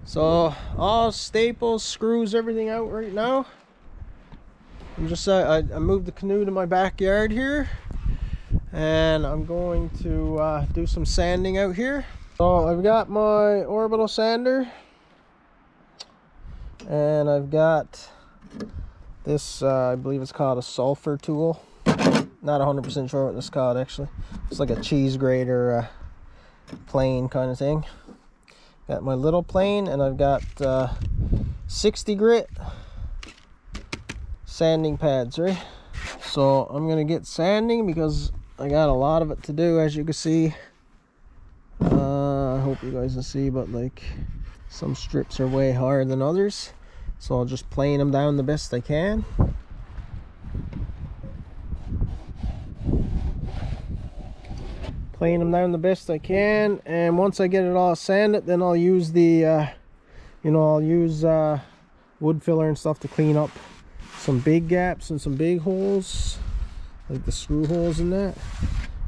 So all staples, screws, everything out right now. I'm just I moved the canoe to my backyard here, and I'm going to do some sanding out here. So I've got my orbital sander, and I've got this I believe it's called a sulfur tool. Not 100% sure what this is called actually. It's like a cheese grater plane kind of thing. Got my little plane, and I've got 60 grit sanding pads, right? So I'm gonna get sanding because I got a lot of it to do, as you can see. I hope you guys can see, but like some strips are way higher than others, so I'll just plane them down the best I can. Plane them down the best I can, and once I get it all sanded, then I'll use the I'll use wood filler and stuff to clean up some big gaps and some big holes, like the screw holes in that,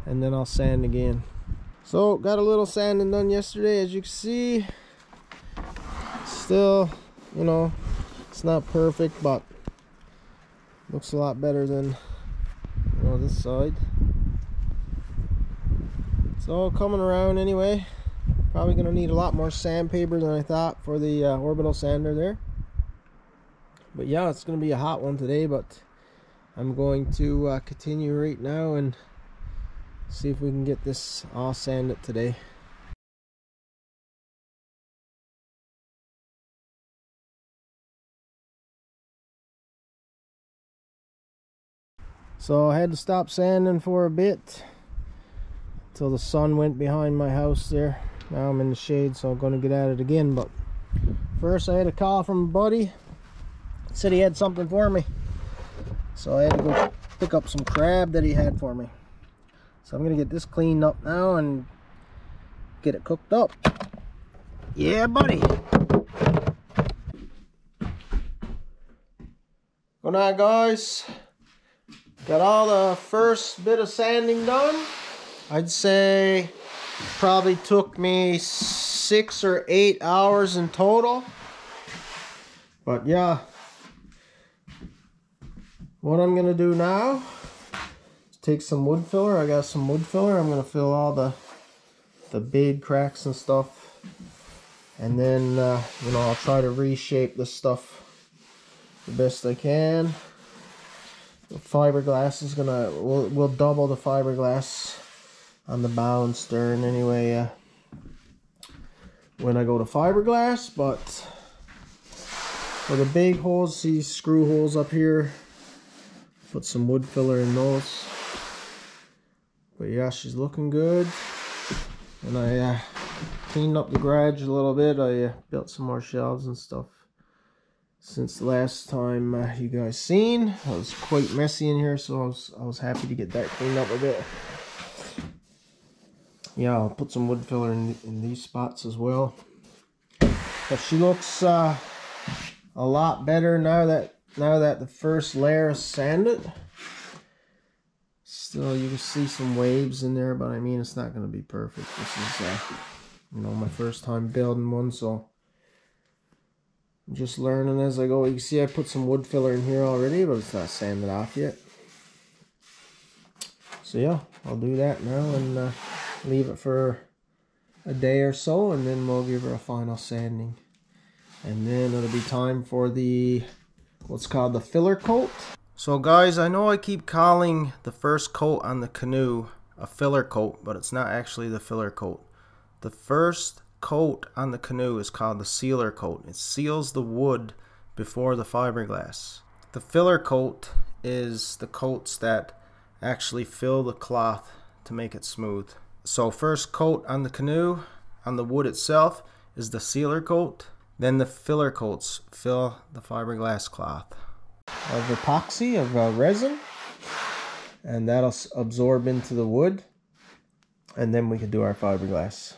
and then I'll sand again. So got a little sanding done yesterday, as you can see. Still, it's not perfect, but looks a lot better than this side. It's all coming around anyway. Probably gonna need a lot more sandpaper than I thought for the orbital sander there. But yeah, it's gonna be a hot one today, but I'm going to continue right now and see if we can get this all sanded today. So I had to stop sanding for a bit until the sun went behind my house there. Now I'm in the shade, so I'm going to get at it again. But first I had a call from a buddy. Said he had something for me, so I had to go pick up some crab that he had for me. So I'm going to get this cleaned up now and get it cooked up. Yeah, buddy. Good night, guys. Got all the first bit of sanding done. I'd say probably took me 6 or 8 hours in total. But yeah, what I'm gonna do now is take some wood filler. I got some wood filler. I'm gonna fill all the big cracks and stuff, and then I'll try to reshape this stuff the best I can. The fiberglass is we'll double the fiberglass on the bow and stern anyway when I go to fiberglass. But for the big holes, these screw holes up here, put some wood filler in those. But yeah, she's looking good. And I cleaned up the garage a little bit. I built some more shelves and stuff since the last time you guys seen. It was quite messy in here, so I was happy to get that cleaned up a bit. Yeah, I'll put some wood filler in these spots as well. But she looks a lot better now that the first layer is sanded. Still, you can see some waves in there, but I mean, it's not going to be perfect. This is my first time building one, so I'm just learning as I go. You can see I put some wood filler in here already, but it's not sanded off yet. So yeah, I'll do that now and leave it for a day or so, and then we'll give her a final sanding. And then it'll be time for what's called the filler coat. So guys, I know I keep calling the first coat on the canoe a filler coat, but it's not actually the filler coat. The first coat on the canoe is called the sealer coat. It seals the wood before the fiberglass. The filler coat is the coats that actually fill the cloth to make it smooth. So first coat on the canoe, on the wood itself, is the sealer coat. Then the filler coats fill the fiberglass cloth of epoxy, of resin, and that'll absorb into the wood, and then we can do our fiberglass.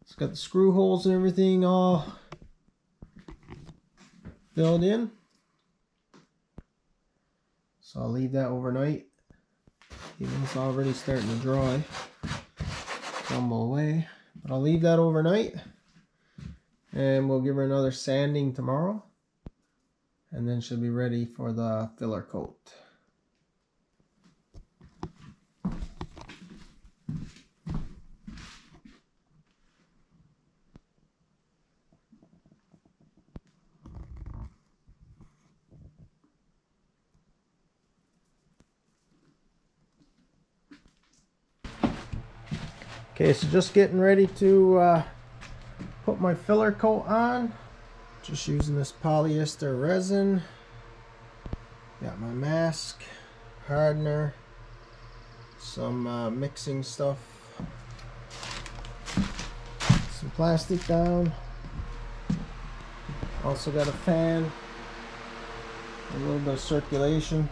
It's got the screw holes and everything all filled in, so I'll leave that overnight. Even it's already starting to dry, crumble away. But I'll leave that overnight, and we'll give her another sanding tomorrow, and then she'll be ready for the filler coat. Okay, so just getting ready to put my filler coat on. Just using this polyester resin. Got my mask, hardener, some mixing stuff, some plastic down. Also got a fan, a little bit of circulation.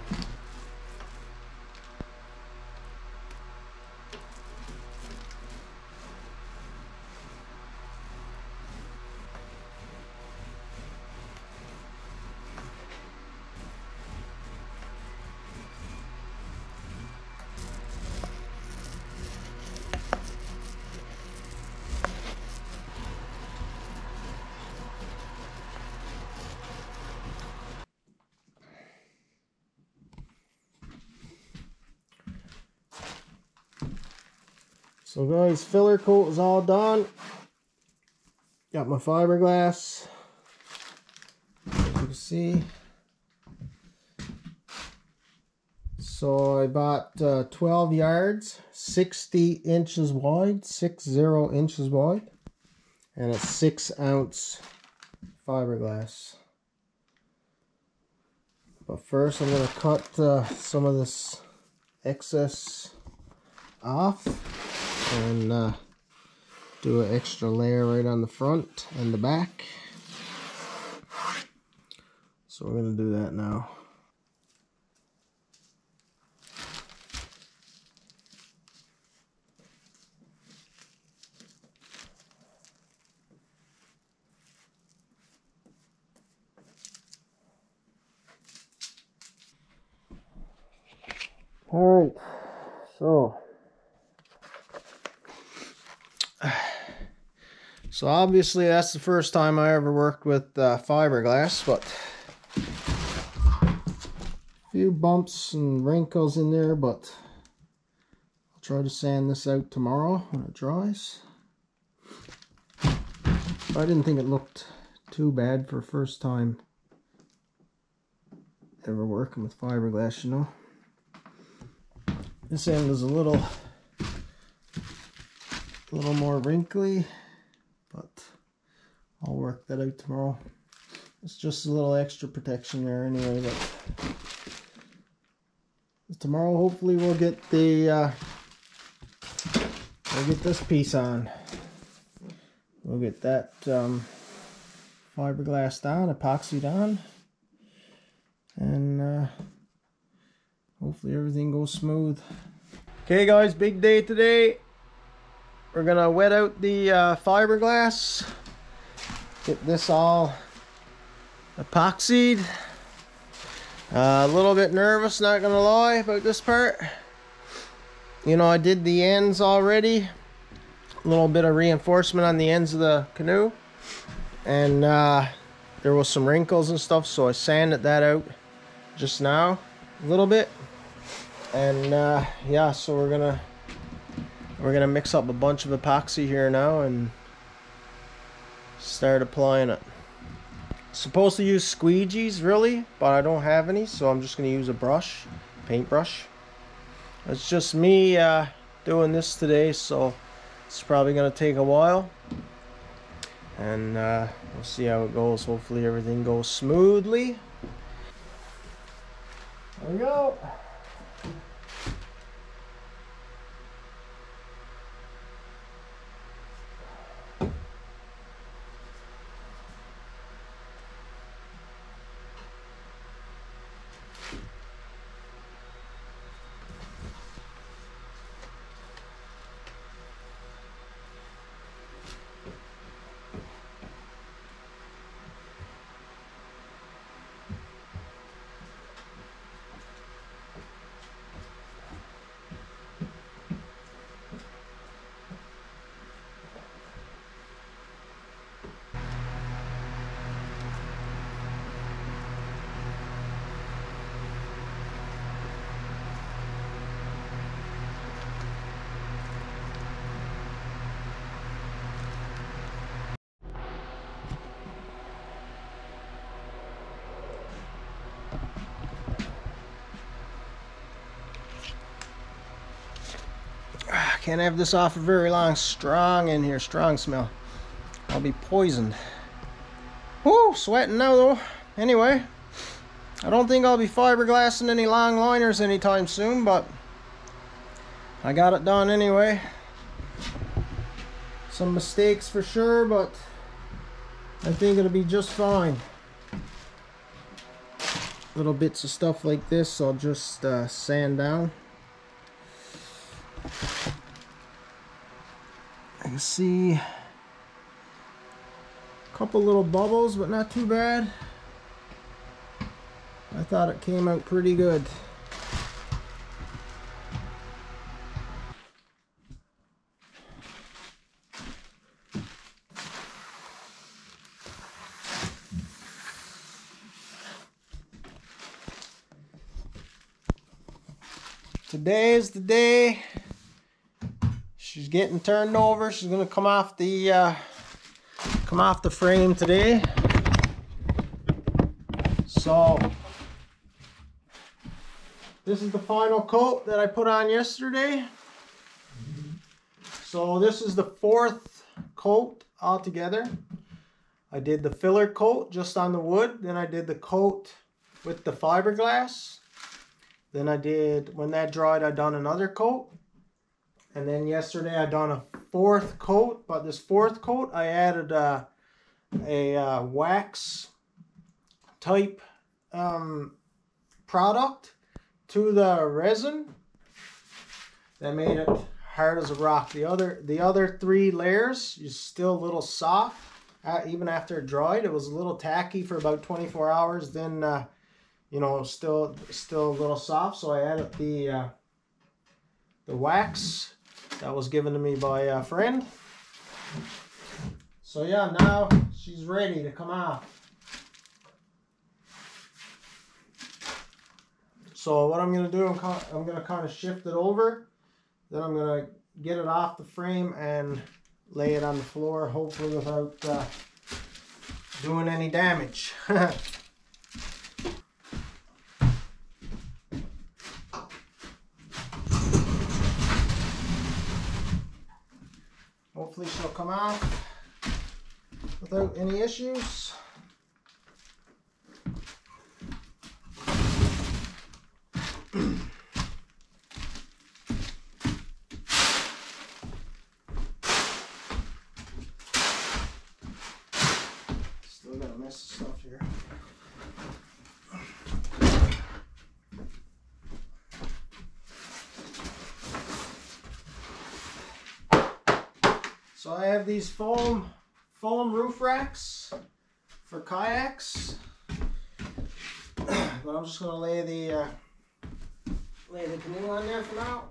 So guys, filler coat is all done. Got my fiberglass, as you can see. So I bought 12 yards, 60 inches wide, 60 inches wide, and a 6-ounce fiberglass. But first I'm going to cut some of this excess off and do an extra layer right on the front and the back. So we're going to do that now. Alright, so obviously that's the first time I ever worked with fiberglass, but a few bumps and wrinkles in there, but I'll try to sand this out tomorrow when it dries. I didn't think it looked too bad for first time ever working with fiberglass, you know. This end is a little more wrinkly, but I'll work that out tomorrow. It's just a little extra protection there anyway, but tomorrow hopefully we'll get the we'll get this piece on. We'll get that fiberglass down, epoxied on, and hopefully everything goes smooth. Okay guys, big day today. We're gonna wet out the fiberglass, get this all epoxied. A little bit nervous, not gonna lie, about this part. You know, I did the ends already. A little bit of reinforcement on the ends of the canoe, and there was some wrinkles and stuff, so I sanded that out just now a little bit. And yeah, so we're gonna mix up a bunch of epoxy here now and start applying it. Supposed to use squeegees really, but I don't have any, so I'm just gonna use a brush, paintbrush. It's just me doing this today, so it's probably gonna take a while, and we'll see how it goes. Hopefully everything goes smoothly. There we go. Can't have this off for very long. Strong in here, strong smell. I'll be poisoned. Whoo, sweating now though. Anyway, I don't think I'll be fiberglassing any long liners anytime soon, but I got it done anyway. Some mistakes for sure, but I think it'll be just fine. Little bits of stuff like this I'll just sand down. I can see a couple little bubbles, but not too bad. I thought it came out pretty good. Today is the day. She's getting turned over. She's gonna come off the frame today. So this is the final coat that I put on yesterday. So this is the 4th coat altogether. I did the filler coat just on the wood. Then I did the coat with the fiberglass. Then I did, when that dried, I done another coat. And then yesterday I done a 4th coat. But this 4th coat, I added a wax type product to the resin that made it hard as a rock. The other 3 layers is still a little soft. Even after it dried, it was a little tacky for about 24 hours. Then you know, still a little soft, so I added the wax that was given to me by a friend. So yeah, now she's ready to come off. So what I'm going to do, I'm going to kind of shift it over, then I'm going to get it off the frame and lay it on the floor, hopefully without doing any damage. Hopefully she'll come out without any issues. Still got a mess of stuff here. So I have these foam roof racks for kayaks, but I'm just going to lay the canoe on there for now.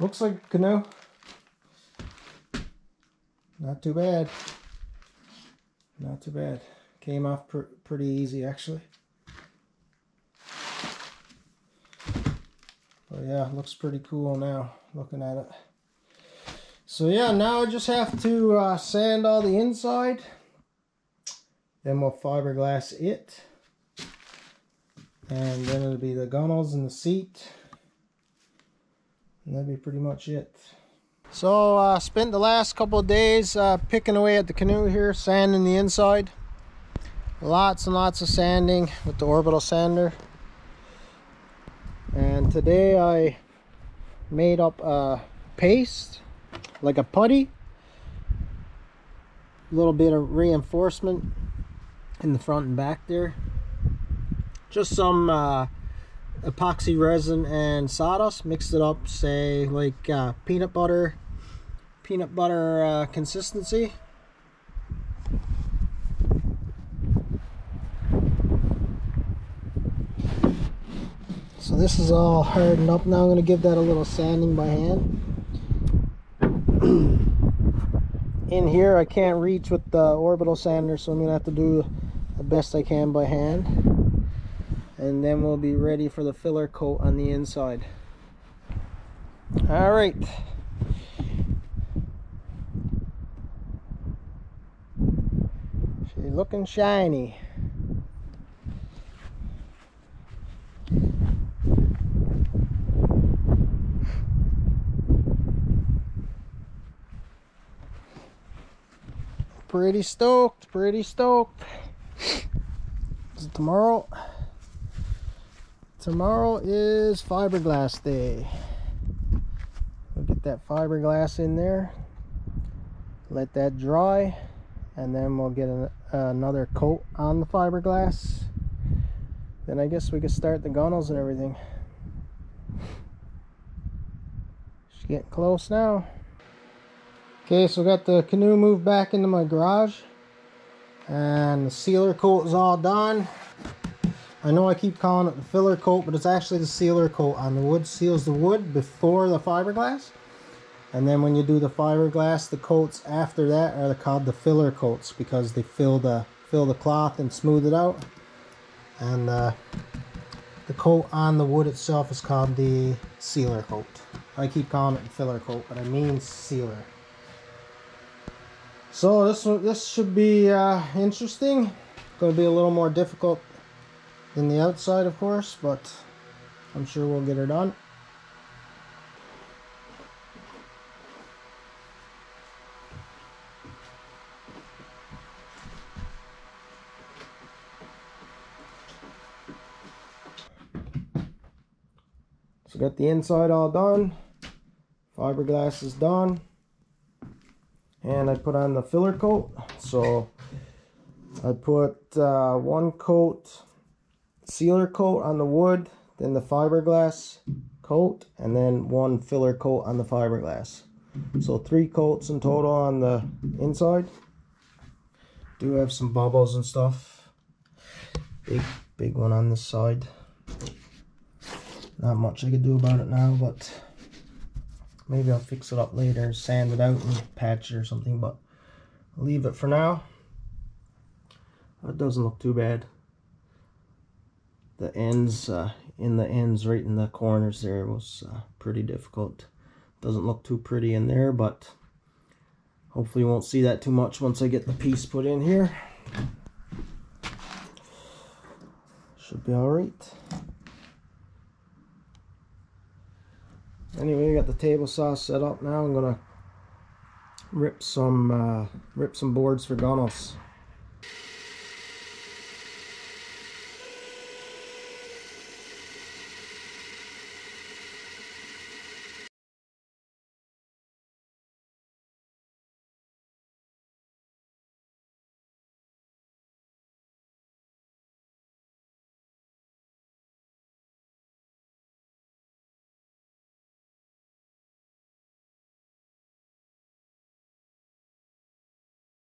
Looks like a canoe. Not too bad. Not too bad. Came off pretty easy actually. yeah, it looks pretty cool now looking at it. So yeah, now I just have to sand all the inside. Then we'll fiberglass it. And then it'll be the gunnels and the seat. And that'd be pretty much it. So spent the last couple of days picking away at the Canoe here, sanding the inside. Lots and lots of sanding with the orbital sander. And today I made up a paste, like a putty. A little bit of reinforcement in the front and back there. Just some epoxy resin and sawdust, mixed it up, say like peanut butter consistency. So this is all hardened up now. I'm going to give that a little sanding by hand. In here I can't reach with the orbital sander, so I'm going to have to do the best I can by hand. And then we'll be ready for the filler coat on the inside. All right. She's looking shiny. Pretty stoked, pretty stoked. Is it tomorrow? Tomorrow is fiberglass day. We'll get that fiberglass in there, let that dry, and then we'll get another coat on the fiberglass. Then I guess we can start the gunnels and everything. It's getting close now. Okay, so I got the Canoe moved back into my garage, and the sealer coat is all done. I know I keep calling it the filler coat, but it's actually the sealer coat on the wood. Seals the wood before the fiberglass, and then when you do the fiberglass, the coats after that are called the filler coats, because they fill the cloth and smooth it out. And the coat on the wood itself is called the sealer coat. I keep calling it the filler coat, but I mean sealer. So this should be interesting. Going to be a little more difficult than the outside, of course, but I'm sure we'll get her done. So got the inside all done. Fiberglass is done. And I put on the filler coat. So I put one coat sealer coat on the wood, then the fiberglass coat, and then one filler coat on the fiberglass. So 3 coats in total on the inside. Do have some bubbles and stuff. Big one on this side. Not much I could do about it now, but maybe I'll fix it up later, sand it out and patch it or something, but I'll leave it for now. It doesn't look too bad. The ends, right in the corners there was pretty difficult. Doesn't look too pretty in there, but hopefully you won't see that too much once I get the piece put in here. Should be alright. Anyway, I got the table saw set up now. I'm gonna rip some boards for gunnels.